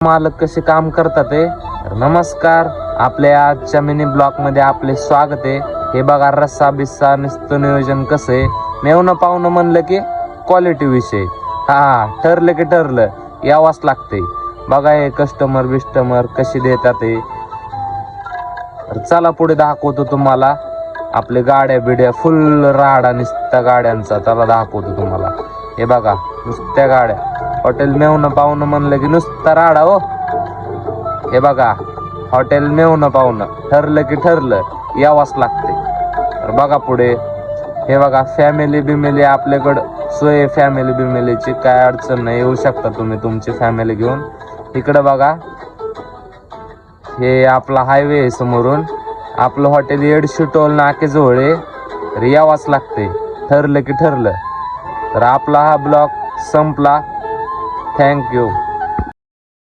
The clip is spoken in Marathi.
मालक कसे काम करतात तर नमस्कार, आपल्या आजच्या मिनी ब्लॉक मध्ये आपले स्वागत आहे. हे बघा रस्सा बिस्सा नुसतं नियोजन कसं आहे. मेवणं पाहुणं म्हणलं की क्वालिटी विषय ठरलं की ठरलं यावंच लागते. बघा हे कस्टमर बिस्टमर कशी देतात ते. चला पुढे दाखवतो तुम्हाला. आपले गाड्या बिड्या फुल राडा नुसत्या गाड्यांचा. चला दाखवतो तुम्हाला. हे बघा नुसत्या गाड्या. हॉटेल मेवणं पाहुणं म्हणलं की नुसता राडा हो. हे बघा हॉटेल मेवणं पाहुणं ठरलं की ठरलं यावंच लागते. तर बघा पुढे. हे बघा फॅमिली बिमिली आपल्याकडं सोय. फॅमिली बिमिलीची काय अडचण नाही, येऊ शकता तुम्ही तुमची फॅमिली घेऊन. इकडं बघा हे आपला हायवे आहे समोरून. आपलं हॉटेल येडशी टोल नाकेजवळ आहे. तर यावंच लागते ठरलं की ठरलं. तर आपला हा ब्लॉग संपला. थँक्यू.